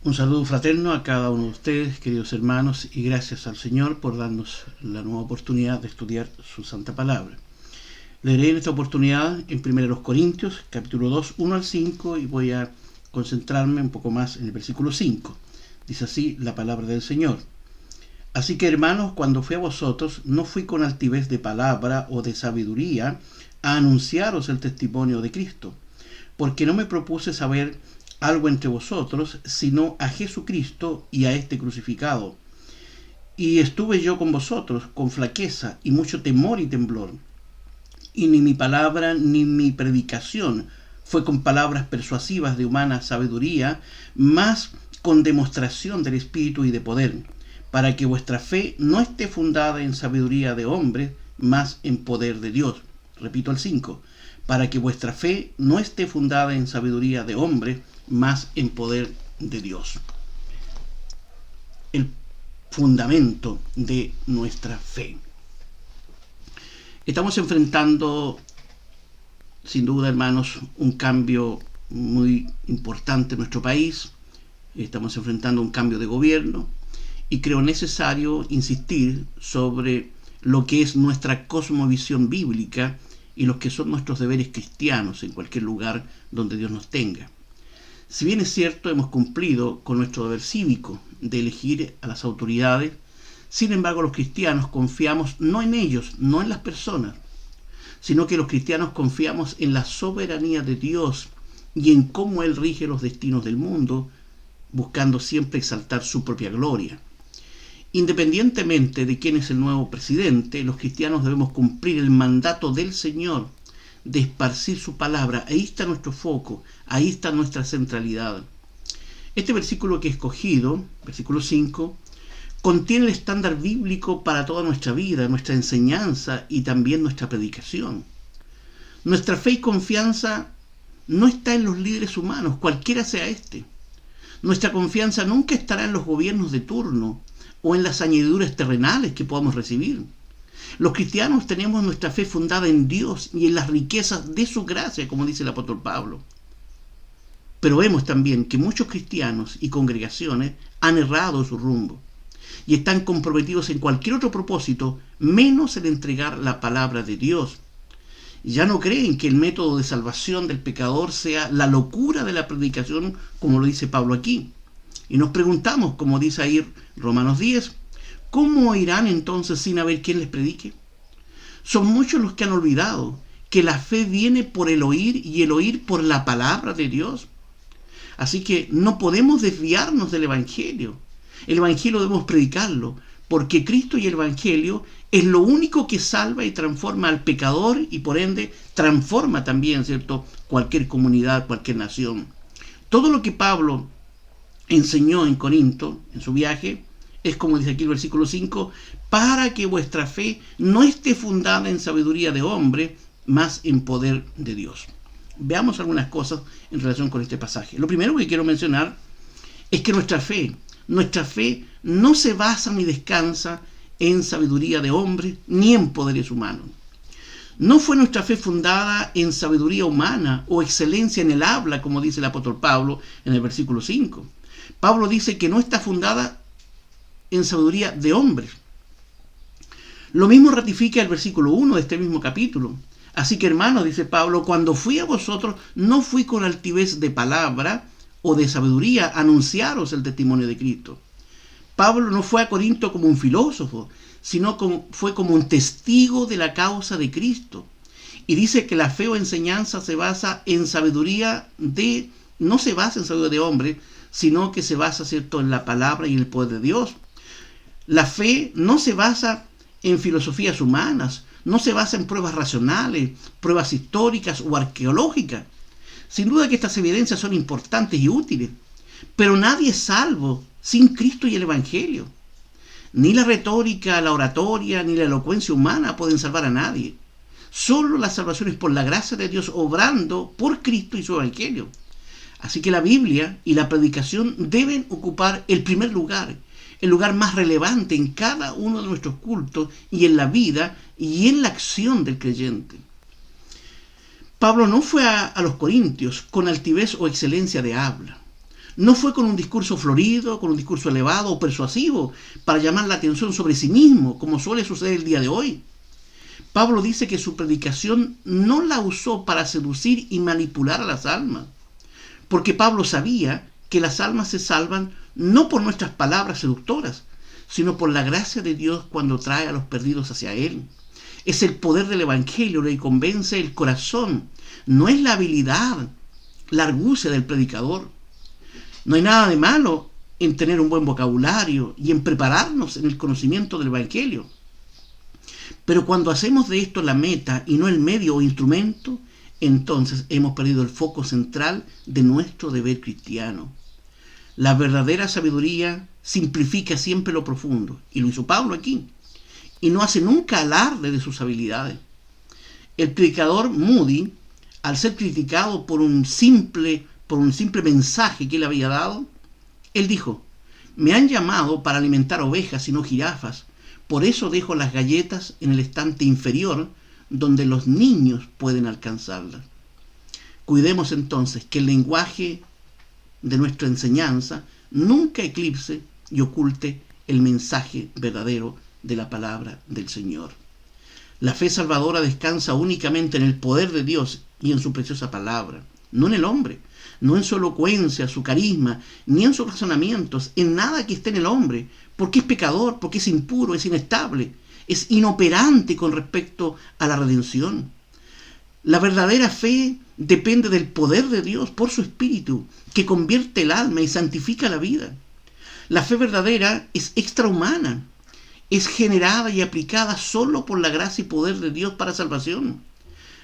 Un saludo fraterno a cada uno de ustedes, queridos hermanos, y gracias al Señor por darnos la nueva oportunidad de estudiar su santa palabra. Leeré en esta oportunidad en 1 Corintios, capítulo 2, 1 al 5, y voy a concentrarme un poco más en el versículo 5. Dice así la palabra del Señor. Así que, hermanos, cuando fui a vosotros, no fui con altivez de palabra o de sabiduría a anunciaros el testimonio de Cristo, porque no me propuse saber algo entre vosotros, sino a Jesucristo y a este crucificado. Y estuve yo con vosotros con flaqueza y mucho temor y temblor. Y ni mi palabra ni mi predicación fue con palabras persuasivas de humana sabiduría, mas con demostración del Espíritu y de poder, para que vuestra fe no esté fundada en sabiduría de hombres, mas en poder de Dios. Repito el 5. Para que vuestra fe no esté fundada en sabiduría de hombre, más en poder de Dios. El fundamento de nuestra fe. Estamos enfrentando, sin duda, hermanos, un cambio muy importante en nuestro país. Estamos enfrentando un cambio de gobierno y creo necesario insistir sobre lo que es nuestra cosmovisión bíblica y los que son nuestros deberes cristianos en cualquier lugar donde Dios nos tenga. Si bien es cierto, hemos cumplido con nuestro deber cívico de elegir a las autoridades, sin embargo los cristianos confiamos no en ellos, no en las personas, sino que los cristianos confiamos en la soberanía de Dios y en cómo Él rige los destinos del mundo, buscando siempre exaltar su propia gloria. Independientemente de quién es el nuevo presidente, los cristianos debemos cumplir el mandato del Señor de esparcir su palabra. Ahí está nuestro foco, ahí está nuestra centralidad. Este versículo que he escogido, versículo 5, contiene el estándar bíblico para toda nuestra vida, nuestra enseñanza y también nuestra predicación. Nuestra fe y confianza no está en los líderes humanos, cualquiera sea este. Nuestra confianza nunca estará en los gobiernos de turno o en las añadiduras terrenales que podamos recibir. Los cristianos tenemos nuestra fe fundada en Dios y en las riquezas de su gracia, como dice el apóstol Pablo. Pero vemos también que muchos cristianos y congregaciones han errado su rumbo y están comprometidos en cualquier otro propósito, menos en entregar la palabra de Dios. Ya no creen que el método de salvación del pecador sea la locura de la predicación, como lo dice Pablo aquí. Y nos preguntamos, como dice ahí Romanos 10, ¿cómo irán entonces sin haber quien les predique? Son muchos los que han olvidado que la fe viene por el oír y el oír por la palabra de Dios. Así que no podemos desviarnos del Evangelio. El Evangelio debemos predicarlo, porque Cristo y el Evangelio es lo único que salva y transforma al pecador y por ende transforma también, ¿cierto?, cualquier comunidad, cualquier nación. Todo lo que Pablo enseñó en Corinto, en su viaje, es como dice aquí el versículo 5, para que vuestra fe no esté fundada en sabiduría de hombre, mas en poder de Dios. Veamos algunas cosas en relación con este pasaje. Lo primero que quiero mencionar es que nuestra fe no se basa ni descansa en sabiduría de hombre ni en poderes humanos. No fue nuestra fe fundada en sabiduría humana o excelencia en el habla, como dice el apóstol Pablo en el versículo 5. Pablo dice que no está fundada en sabiduría de hombres. Lo mismo ratifica el versículo 1 de este mismo capítulo. Así que, hermanos, dice Pablo, cuando fui a vosotros, no fui con altivez de palabra o de sabiduría a anunciaros el testimonio de Cristo. Pablo no fue a Corinto como un filósofo, sino fue como un testigo de la causa de Cristo. Y dice que la fe o enseñanza se basa en sabiduría no se basa en sabiduría de hombre, sino que se basa, ¿cierto?, en la palabra y el poder de Dios. La fe no se basa en filosofías humanas, no se basa en pruebas racionales, pruebas históricas o arqueológicas. Sin duda que estas evidencias son importantes y útiles, pero nadie es salvo sin Cristo y el Evangelio. Ni la retórica, la oratoria, ni la elocuencia humana pueden salvar a nadie. Solo la salvación es por la gracia de Dios obrando por Cristo y su Evangelio. Así que la Biblia y la predicación deben ocupar el primer lugar, el lugar más relevante en cada uno de nuestros cultos y en la vida y en la acción del creyente. Pablo no fue a los corintios con altivez o excelencia de habla. No fue con un discurso florido, con un discurso elevado o persuasivo para llamar la atención sobre sí mismo, como suele suceder el día de hoy. Pablo dice que su predicación no la usó para seducir y manipular a las almas, porque Pablo sabía que las almas se salvan no por nuestras palabras seductoras, sino por la gracia de Dios cuando trae a los perdidos hacia Él. Es el poder del Evangelio lo que convence el corazón, no es la habilidad, la argucia del predicador. No hay nada de malo en tener un buen vocabulario y en prepararnos en el conocimiento del Evangelio. Pero cuando hacemos de esto la meta y no el medio o instrumento, entonces hemos perdido el foco central de nuestro deber cristiano. La verdadera sabiduría simplifica siempre lo profundo, y lo hizo Pablo aquí, y no hace nunca alarde de sus habilidades. El predicador Moody, al ser criticado por un simple mensaje que él había dado, él dijo: me han llamado para alimentar ovejas y no jirafas, por eso dejo las galletas en el estante inferior donde los niños pueden alcanzarlas. Cuidemos entonces que el lenguaje de nuestra enseñanza nunca eclipse y oculte el mensaje verdadero de la palabra del Señor. La fe salvadora descansa únicamente en el poder de Dios y en su preciosa palabra, no en el hombre, no en su elocuencia, su carisma, ni en sus razonamientos, en nada que esté en el hombre, porque es pecador, porque es impuro, es inestable, es inoperante con respecto a la redención. La verdadera fe depende del poder de Dios por su Espíritu, que convierte el alma y santifica la vida. La fe verdadera es extrahumana, es generada y aplicada solo por la gracia y poder de Dios para salvación.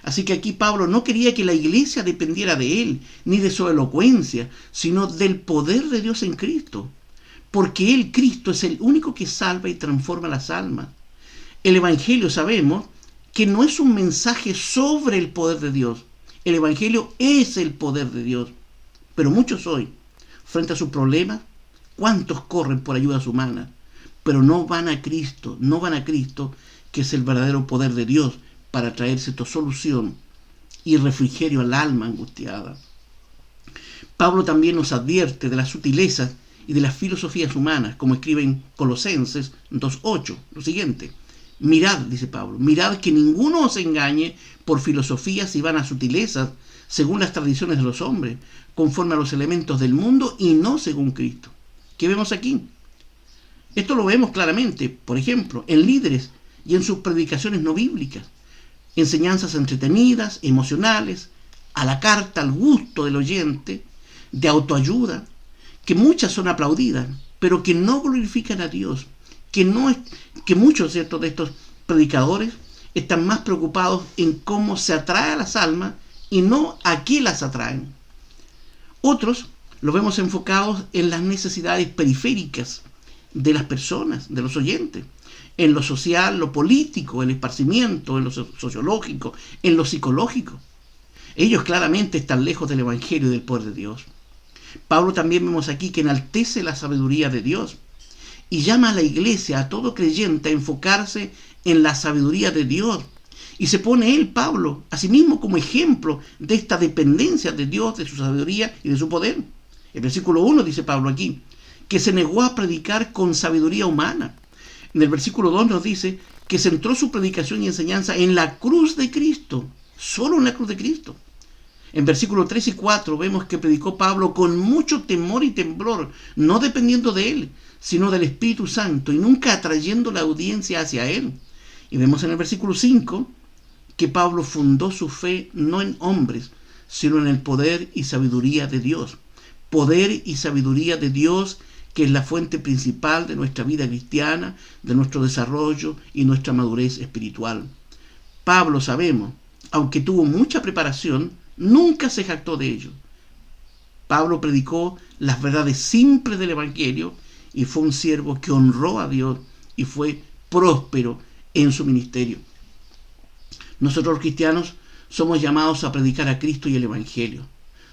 Así que aquí Pablo no quería que la iglesia dependiera de él, ni de su elocuencia, sino del poder de Dios en Cristo. Porque Él, Cristo, es el único que salva y transforma las almas. El Evangelio, sabemos, que no es un mensaje sobre el poder de Dios. El Evangelio es el poder de Dios. Pero muchos hoy, frente a sus problemas, ¿cuántos corren por ayudas humanas? Pero no van a Cristo, que es el verdadero poder de Dios para traerse tu solución y refrigerio al alma angustiada. Pablo también nos advierte de las sutilezas y de las filosofías humanas, como escribe en Colosenses 2:8, lo siguiente: mirad, dice Pablo, mirad que ninguno os engañe por filosofías y vanas sutilezas, según las tradiciones de los hombres, conforme a los elementos del mundo y no según Cristo. ¿Qué vemos aquí? Esto lo vemos claramente, por ejemplo, en líderes y en sus predicaciones no bíblicas, enseñanzas entretenidas, emocionales, a la carta, al gusto del oyente, de autoayuda, que muchas son aplaudidas, pero que no glorifican a Dios, que muchos, ¿cierto?, de estos predicadores están más preocupados en cómo se atrae a las almas y no a qué las atraen. Otros los vemos enfocados en las necesidades periféricas de las personas, de los oyentes, en lo social, lo político, el esparcimiento, en lo sociológico, en lo psicológico. Ellos claramente están lejos del Evangelio y del poder de Dios. Pablo también vemos aquí que enaltece la sabiduría de Dios y llama a la iglesia, a todo creyente, a enfocarse en la sabiduría de Dios. Y se pone él, Pablo, a sí mismo como ejemplo de esta dependencia de Dios, de su sabiduría y de su poder. El versículo 1 dice Pablo aquí, que se negó a predicar con sabiduría humana. En el versículo 2 nos dice que centró su predicación y enseñanza en la cruz de Cristo, solo en la cruz de Cristo. En versículos 3 y 4 vemos que predicó Pablo con mucho temor y temblor, no dependiendo de él, sino del Espíritu Santo y nunca atrayendo la audiencia hacia él. Y vemos en el versículo 5 que Pablo fundó su fe no en hombres, sino en el poder y sabiduría de Dios. Poder y sabiduría de Dios, que es la fuente principal de nuestra vida cristiana, de nuestro desarrollo y nuestra madurez espiritual. Pablo, sabemos, aunque tuvo mucha preparación, nunca se jactó de ello. Pablo predicó las verdades simples del Evangelio y fue un siervo que honró a Dios y fue próspero en su ministerio. Nosotros los cristianos somos llamados a predicar a Cristo y el Evangelio.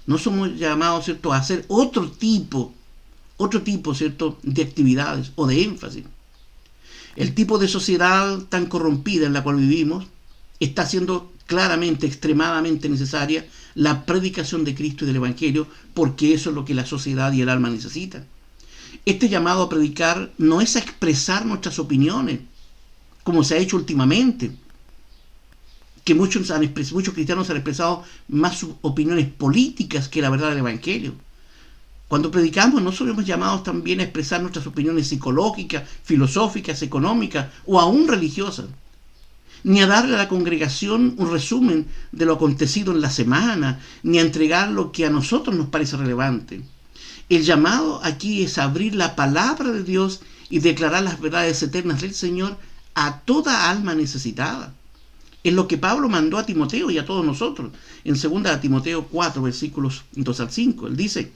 No somos llamados, ¿cierto?, a hacer otro tipo, ¿cierto?, de actividades o de énfasis. El tipo de sociedad tan corrompida en la cual vivimos está haciendo claramente, extremadamente necesaria la predicación de Cristo y del Evangelio, porque eso es lo que la sociedad y el alma necesitan. Este llamado a predicar no es a expresar nuestras opiniones, como se ha hecho últimamente, que muchos cristianos han expresado más sus opiniones políticas que la verdad del Evangelio. Cuando predicamos, no somos llamados también a expresar nuestras opiniones psicológicas, filosóficas, económicas o aún religiosas, ni a darle a la congregación un resumen de lo acontecido en la semana, ni a entregar lo que a nosotros nos parece relevante. El llamado aquí es abrir la palabra de Dios y declarar las verdades eternas del Señor a toda alma necesitada. Es lo que Pablo mandó a Timoteo y a todos nosotros. En 2 Timoteo 4, versículos 2 al 5, él dice: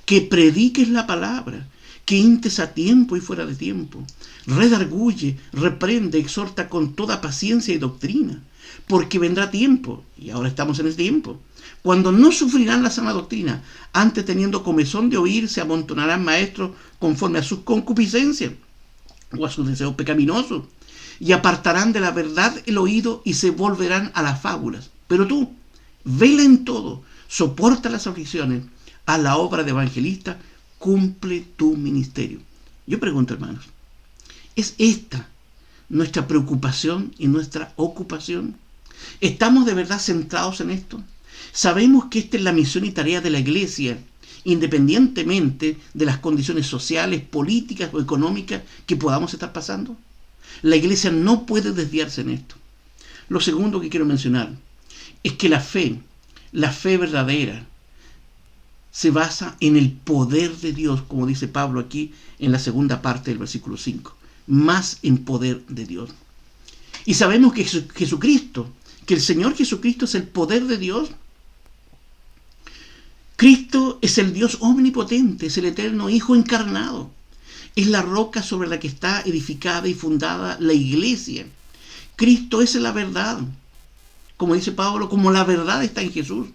que prediques la palabra, que instes a tiempo y fuera de tiempo, redarguye, reprende, exhorta con toda paciencia y doctrina, porque vendrá tiempo, y ahora estamos en ese tiempo, cuando no sufrirán la sana doctrina, antes teniendo comezón de oír, se amontonarán maestros conforme a sus concupiscencias o a sus deseos pecaminosos, y apartarán de la verdad el oído y se volverán a las fábulas. Pero tú, vela en todo, soporta las aflicciones, a la obra de evangelista, cumple tu ministerio. Yo pregunto, hermanos, ¿es esta nuestra preocupación y nuestra ocupación? ¿Estamos de verdad centrados en esto? ¿Sabemos que esta es la misión y tarea de la iglesia, independientemente de las condiciones sociales, políticas o económicas que podamos estar pasando? La iglesia no puede desviarse en esto. Lo segundo que quiero mencionar es que la fe verdadera, se basa en el poder de Dios, como dice Pablo aquí en la segunda parte del versículo 5. Más en poder de Dios. Y sabemos que Jesucristo, que el Señor Jesucristo es el poder de Dios. Cristo es el Dios omnipotente, es el eterno Hijo encarnado. Es la roca sobre la que está edificada y fundada la iglesia. Cristo es la verdad. Como dice Pablo, como la verdad está en Jesús.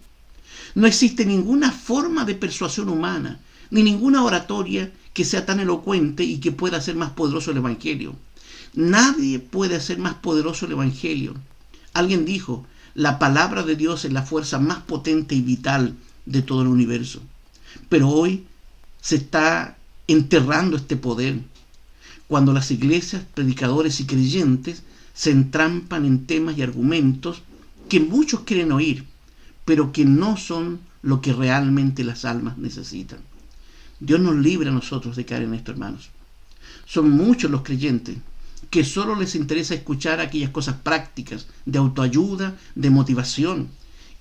No existe ninguna forma de persuasión humana, ni ninguna oratoria que sea tan elocuente y que pueda hacer más poderoso el Evangelio. Nadie puede hacer más poderoso el Evangelio. Alguien dijo, la palabra de Dios es la fuerza más potente y vital de todo el universo. Pero hoy se está enterrando este poder cuando las iglesias, predicadores y creyentes se entrampan en temas y argumentos que muchos quieren oír, pero que no son lo que realmente las almas necesitan. Dios nos libre a nosotros de caer en esto, hermanos. Son muchos los creyentes que solo les interesa escuchar aquellas cosas prácticas, de autoayuda, de motivación,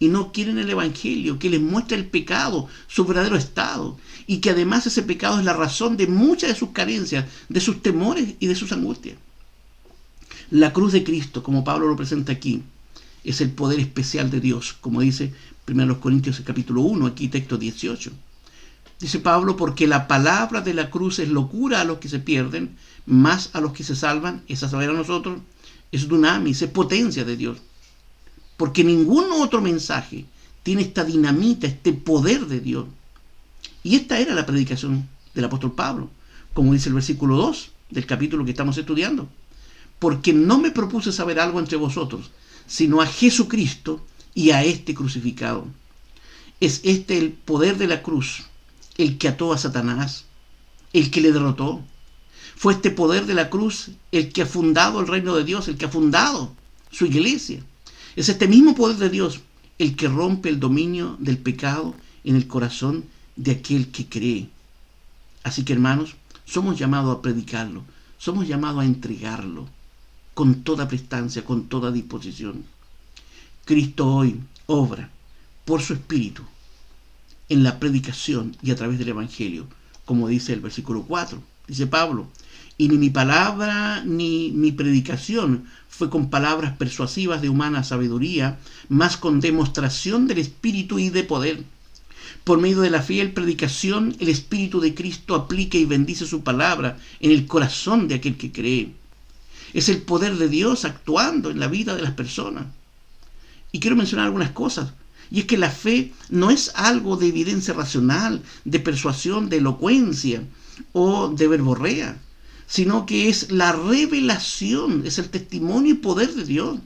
y no quieren el Evangelio, que les muestra el pecado, su verdadero estado, y que además ese pecado es la razón de muchas de sus carencias, de sus temores y de sus angustias. La cruz de Cristo, como Pablo lo presenta aquí, es el poder especial de Dios, como dice 1 Corintios capítulo 1, aquí texto 18. Dice Pablo, porque la palabra de la cruz es locura a los que se pierden, más a los que se salvan, es a saber a nosotros, es dunamis, es potencia de Dios. Porque ningún otro mensaje tiene esta dinamita, este poder de Dios. Y esta era la predicación del apóstol Pablo, como dice el versículo 2 del capítulo que estamos estudiando. Porque no me propuse saber algo entre vosotros, sino a Jesucristo y a este crucificado. Es este el poder de la cruz, el que ató a Satanás, el que le derrotó. Fue este poder de la cruz el que ha fundado el reino de Dios, el que ha fundado su iglesia. Es este mismo poder de Dios el que rompe el dominio del pecado en el corazón de aquel que cree. Así que, hermanos, somos llamados a predicarlo, somos llamados a entregarlo con toda prestancia, con toda disposición. Cristo hoy obra por su Espíritu en la predicación y a través del Evangelio, como dice el versículo 4. Dice Pablo, y ni mi palabra ni mi predicación fue con palabras persuasivas de humana sabiduría, mas con demostración del Espíritu y de poder. Por medio de la fiel predicación, el Espíritu de Cristo aplica y bendice su palabra en el corazón de aquel que cree. Es el poder de Dios actuando en la vida de las personas. Y quiero mencionar algunas cosas. Y es que la fe no es algo de evidencia racional, de persuasión, de elocuencia o de verborrea, sino que es la revelación, es el testimonio y poder de Dios.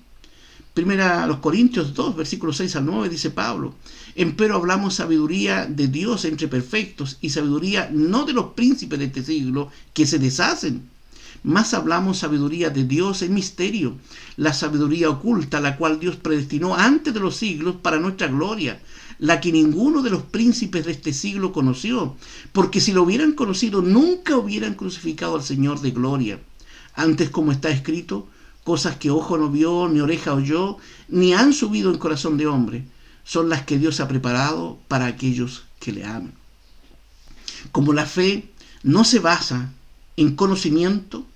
Primera a los Corintios 2, versículos 6 al 9, dice Pablo: empero hablamos sabiduría de Dios entre perfectos, y sabiduría no de los príncipes de este siglo que se deshacen, mas hablamos sabiduría de Dios en misterio, la sabiduría oculta, la cual Dios predestinó antes de los siglos para nuestra gloria, la que ninguno de los príncipes de este siglo conoció, porque si lo hubieran conocido, nunca hubieran crucificado al Señor de gloria. Antes, como está escrito, cosas que ojo no vio, ni oreja oyó, ni han subido en corazón de hombre, son las que Dios ha preparado para aquellos que le aman. Como la fe no se basa en conocimiento,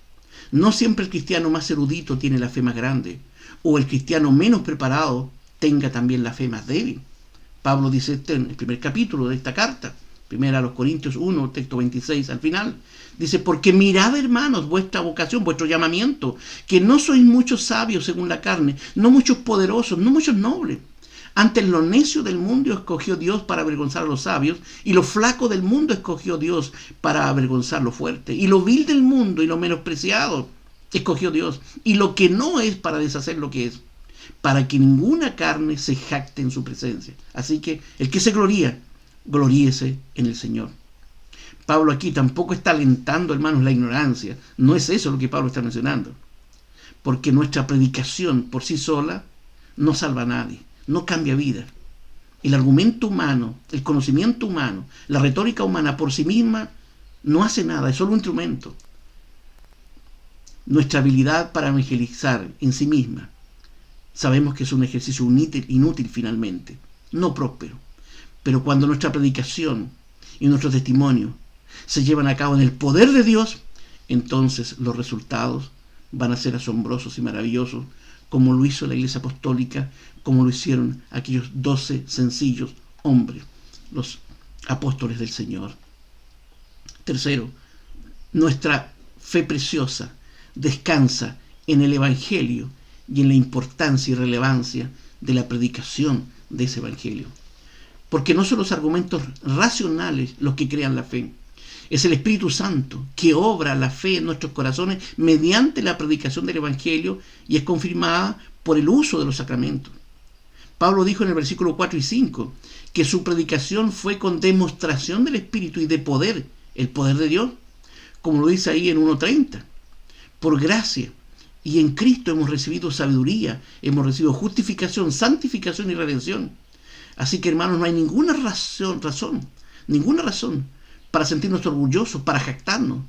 no siempre el cristiano más erudito tiene la fe más grande, o el cristiano menos preparado tenga también la fe más débil. Pablo dice esto en el primer capítulo de esta carta, primera a los Corintios 1, texto 26 al final. Dice: porque mirad, hermanos, vuestra vocación, vuestro llamamiento, que no sois muchos sabios según la carne, no muchos poderosos, no muchos nobles. Antes lo necio del mundo escogió Dios para avergonzar a los sabios, y lo flaco del mundo escogió Dios para avergonzar lo fuerte. Y lo vil del mundo y lo menospreciado escogió Dios, y lo que no es para deshacer lo que es, para que ninguna carne se jacte en su presencia. Así que el que se gloría, gloríese en el Señor. Pablo aquí tampoco está alentando, hermanos, la ignorancia. No es eso lo que Pablo está mencionando. Porque nuestra predicación por sí sola no salva a nadie, no cambia vida. El argumento humano, el conocimiento humano, la retórica humana por sí misma no hace nada, es solo un instrumento. Nuestra habilidad para evangelizar en sí misma, sabemos que es un ejercicio inútil finalmente, no próspero. Pero cuando nuestra predicación y nuestro testimonio se llevan a cabo en el poder de Dios, entonces los resultados van a ser asombrosos y maravillosos, como lo hizo la Iglesia Apostólica, como lo hicieron aquellos 12 sencillos hombres, los apóstoles del Señor. Tercero, nuestra fe preciosa descansa en el Evangelio y en la importancia y relevancia de la predicación de ese Evangelio. Porque no son los argumentos racionales los que crean la fe. Es el Espíritu Santo que obra la fe en nuestros corazones mediante la predicación del Evangelio, y es confirmada por el uso de los sacramentos. Pablo dijo en el versículo 4 y 5 que su predicación fue con demostración del Espíritu y de poder, el poder de Dios, como lo dice ahí en 1:30. Por gracia y en Cristo hemos recibido sabiduría, hemos recibido justificación, santificación y redención. Así que, hermanos, no hay ninguna razón para sentirnos orgullosos, para jactarnos,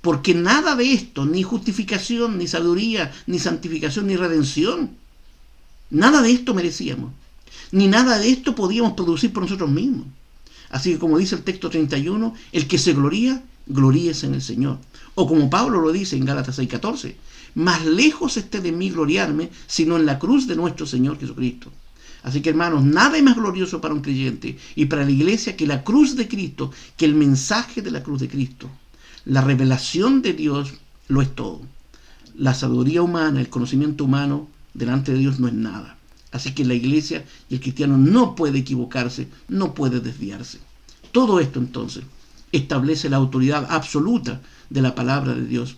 porque nada de esto, ni justificación, ni sabiduría, ni santificación, ni redención, nada de esto merecíamos, ni nada de esto podíamos producir por nosotros mismos. Así que, como dice el texto 31, el que se gloría, gloríese en el Señor. O como Pablo lo dice en Gálatas 6:14, más lejos esté de mí gloriarme, sino en la cruz de nuestro Señor Jesucristo. Así que, hermanos, nada es más glorioso para un creyente y para la iglesia que la cruz de Cristo, que el mensaje de la cruz de Cristo. La revelación de Dios lo es todo. La sabiduría humana, el conocimiento humano, delante de Dios no es nada. Así que la iglesia y el cristiano no puede equivocarse, no puede desviarse. Todo esto, entonces, establece la autoridad absoluta de la palabra de Dios,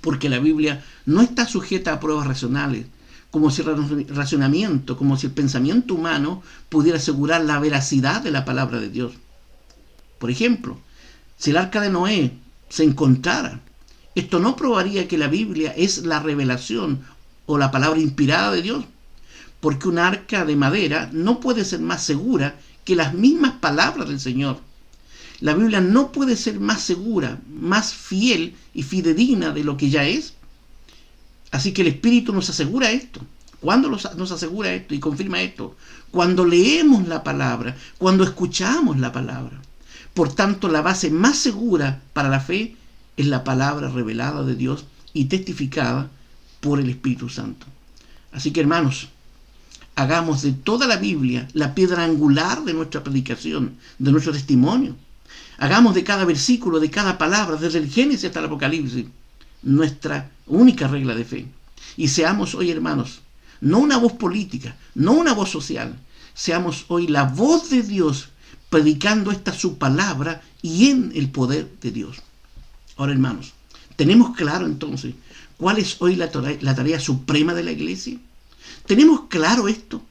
porque la Biblia no está sujeta a pruebas racionales, como si el razonamiento, como si el pensamiento humano pudiera asegurar la veracidad de la palabra de Dios. Por ejemplo, si el arca de Noé se encontrara, esto no probaría que la Biblia es la revelación o la palabra inspirada de Dios, porque un arca de madera no puede ser más segura que las mismas palabras del Señor. La Biblia no puede ser más segura, más fiel y fidedigna de lo que ya es. Así que el Espíritu nos asegura esto. ¿Cuándo nos asegura esto y confirma esto? Cuando leemos la palabra, cuando escuchamos la palabra. Por tanto, la base más segura para la fe es la palabra revelada de Dios y testificada por el Espíritu Santo. Así que, hermanos, hagamos de toda la Biblia la piedra angular de nuestra predicación, de nuestro testimonio. Hagamos de cada versículo, de cada palabra, desde el Génesis hasta el Apocalipsis, nuestra única regla de fe. Y seamos hoy, hermanos, no una voz política, no una voz social, seamos hoy la voz de Dios predicando esta su palabra y en el poder de Dios. Ahora, hermanos, ¿tenemos claro entonces cuál es hoy la tarea suprema de la iglesia? ¿Tenemos claro esto?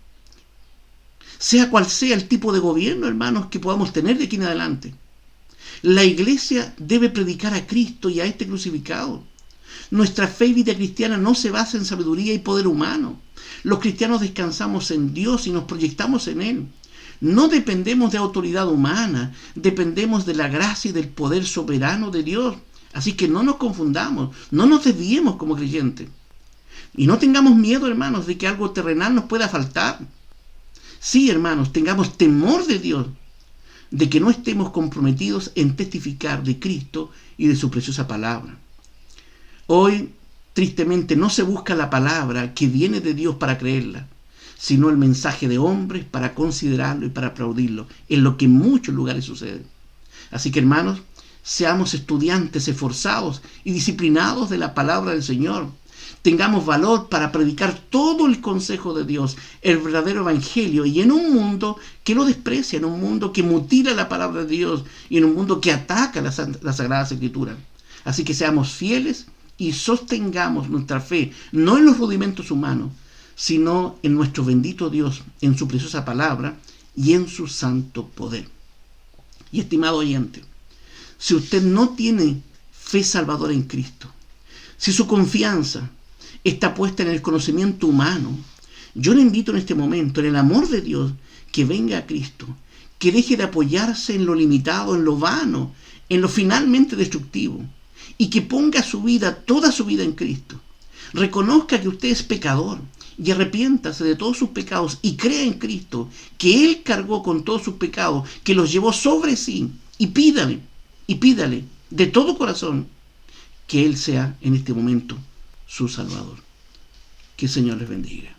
Sea cual sea el tipo de gobierno, hermanos, que podamos tener de aquí en adelante, la iglesia debe predicar a Cristo y a este crucificado. Nuestra fe y vida cristiana no se basa en sabiduría y poder humano. Los cristianos descansamos en Dios y nos proyectamos en Él. No dependemos de autoridad humana, dependemos de la gracia y del poder soberano de Dios. Así que no nos confundamos, no nos desviemos como creyentes. Y no tengamos miedo, hermanos, de que algo terrenal nos pueda faltar. Sí, hermanos, tengamos temor de Dios, de que no estemos comprometidos en testificar de Cristo y de su preciosa palabra. Hoy, tristemente, no se busca la palabra que viene de Dios para creerla, sino el mensaje de hombres para considerarlo y para aplaudirlo, en lo que en muchos lugares sucede. Así que, hermanos, seamos estudiantes esforzados y disciplinados de la palabra del Señor. Tengamos valor para predicar todo el consejo de Dios, el verdadero evangelio, y en un mundo que lo desprecia, en un mundo que mutila la palabra de Dios y en un mundo que ataca las Sagradas Escrituras. Así que seamos fieles y sostengamos nuestra fe, no en los rudimentos humanos, sino en nuestro bendito Dios, en su preciosa palabra y en su santo poder. Y estimado oyente, si usted no tiene fe salvadora en Cristo, si su confianza está puesta en el conocimiento humano, yo le invito en este momento, en el amor de Dios, que venga a Cristo, que deje de apoyarse en lo limitado, en lo vano, en lo finalmente destructivo, y que ponga su vida, toda su vida en Cristo. Reconozca que usted es pecador y arrepiéntase de todos sus pecados y crea en Cristo, que Él cargó con todos sus pecados, que los llevó sobre sí, y pídale de todo corazón que Él sea en este momento su Salvador. Que el Señor les bendiga.